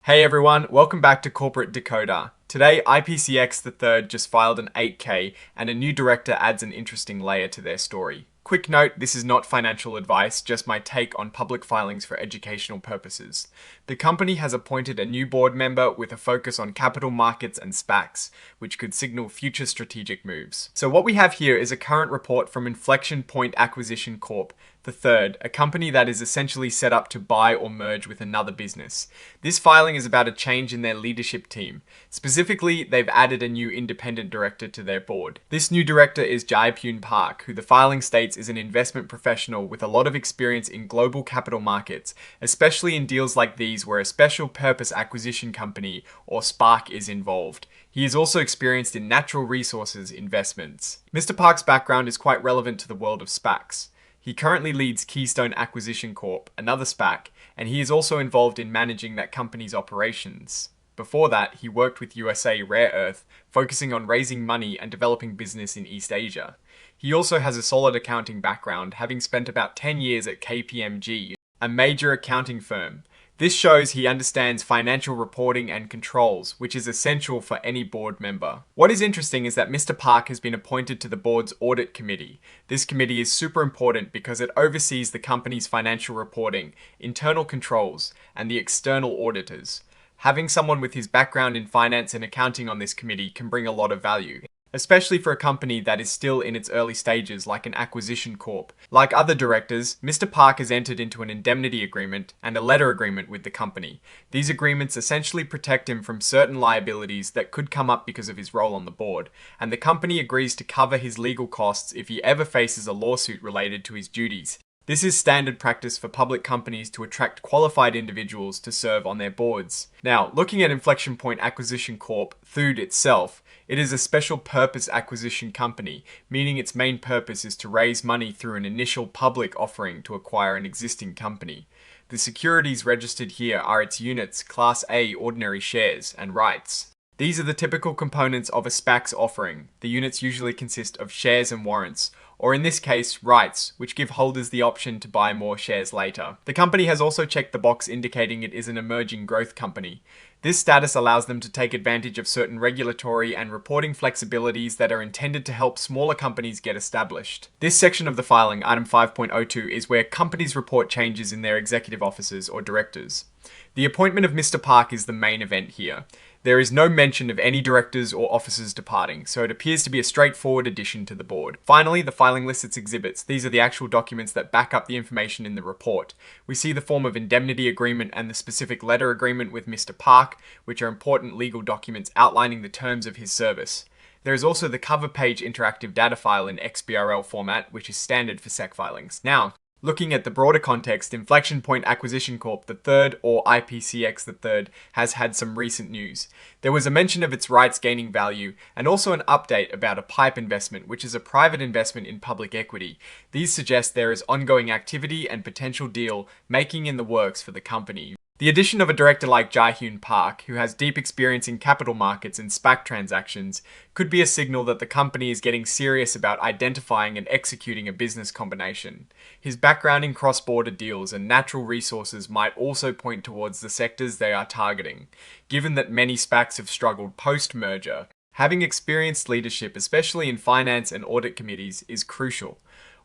Hey everyone, welcome back to Corporate Decoder. Today, IPCX the third just filed an 8K and a new director adds an interesting layer to their story. Quick note, this is not financial advice, just my take on public filings for educational purposes. The company has appointed a new board member with a focus on capital markets and SPACs, which could signal future strategic moves. So what we have here is a current report from Inflection Point Acquisition Corp, the third, a company that is essentially set up to buy or merge with another business. This filing is about a change in their leadership team. Specifically, they've added a new independent director to their board. This new director is Jae Hyun Park, who the filing states is an investment professional with a lot of experience in global capital markets, especially in deals like these where a special purpose acquisition company or SPAC is involved. He is also experienced in natural resources investments. Mr. Park's background is quite relevant to the world of SPACs. He currently leads Keystone Acquisition Corp, another SPAC, and he is also involved in managing that company's operations. Before that, he worked with USA Rare Earth, focusing on raising money and developing business in East Asia. He also has a solid accounting background, having spent about 10 years at KPMG, a major accounting firm. This shows he understands financial reporting and controls, which is essential for any board member. What is interesting is that Mr. Park has been appointed to the board's Audit Committee. This committee is super important because it oversees the company's financial reporting, internal controls, and the external auditors. Having someone with his background in finance and accounting on this committee can bring a lot of value, especially for a company that is still in its early stages like an acquisition corp. Like other directors, Mr. Park has entered into an indemnity agreement and a letter agreement with the company. These agreements essentially protect him from certain liabilities that could come up because of his role on the board, and the company agrees to cover his legal costs if he ever faces a lawsuit related to his duties. This is standard practice for public companies to attract qualified individuals to serve on their boards. Now, looking at Inflection Point Acquisition Corp, THUD itself, it is a special purpose acquisition company, meaning its main purpose is to raise money through an initial public offering to acquire an existing company. The securities registered here are its units, Class A ordinary shares, and rights. These are the typical components of a SPAC's offering. The units usually consist of shares and warrants, or in this case, rights, which give holders the option to buy more shares later. The company has also checked the box indicating it is an emerging growth company. This status allows them to take advantage of certain regulatory and reporting flexibilities that are intended to help smaller companies get established. This section of the filing, item 5.02, is where companies report changes in their executive officers or directors. The appointment of Mr. Park is the main event here. There is no mention of any directors or officers departing, so it appears to be a straightforward addition to the board. Finally, the filing lists its exhibits. These are the actual documents that back up the information in the report. We see the form of indemnity agreement and the specific letter agreement with Mr. Park, which are important legal documents outlining the terms of his service. There is also the cover page interactive data file in XBRL format, which is standard for SEC filings. Now, looking at the broader context, Inflection Point Acquisition Corp, the third, or I.P.C.X. the third, has had some recent news. There was a mention of its rights gaining value, and also an update about a PIPE investment, which is a private investment in public equity. These suggest there is ongoing activity and potential deal making in the works for the company. The addition of a director like Jae Hyun Park, who has deep experience in capital markets and SPAC transactions, could be a signal that the company is getting serious about identifying and executing a business combination. His background in cross-border deals and natural resources might also point towards the sectors they are targeting. Given that many SPACs have struggled post-merger, having experienced leadership, especially in finance and audit committees, is crucial.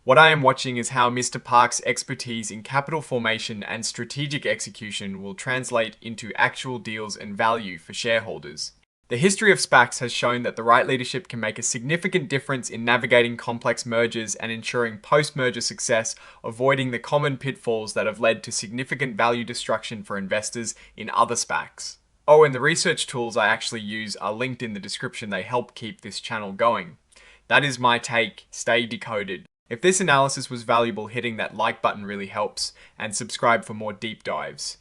What I am watching is how Mr. Park's expertise in capital formation and strategic execution will translate into actual deals and value for shareholders. The history of SPACs has shown that the right leadership can make a significant difference in navigating complex mergers and ensuring post-merger success, avoiding the common pitfalls that have led to significant value destruction for investors in other SPACs. Oh, and the research tools I actually use are linked in the description. They help keep this channel going. That is my take. Stay decoded. If this analysis was valuable, hitting that like button really helps, and subscribe for more deep dives.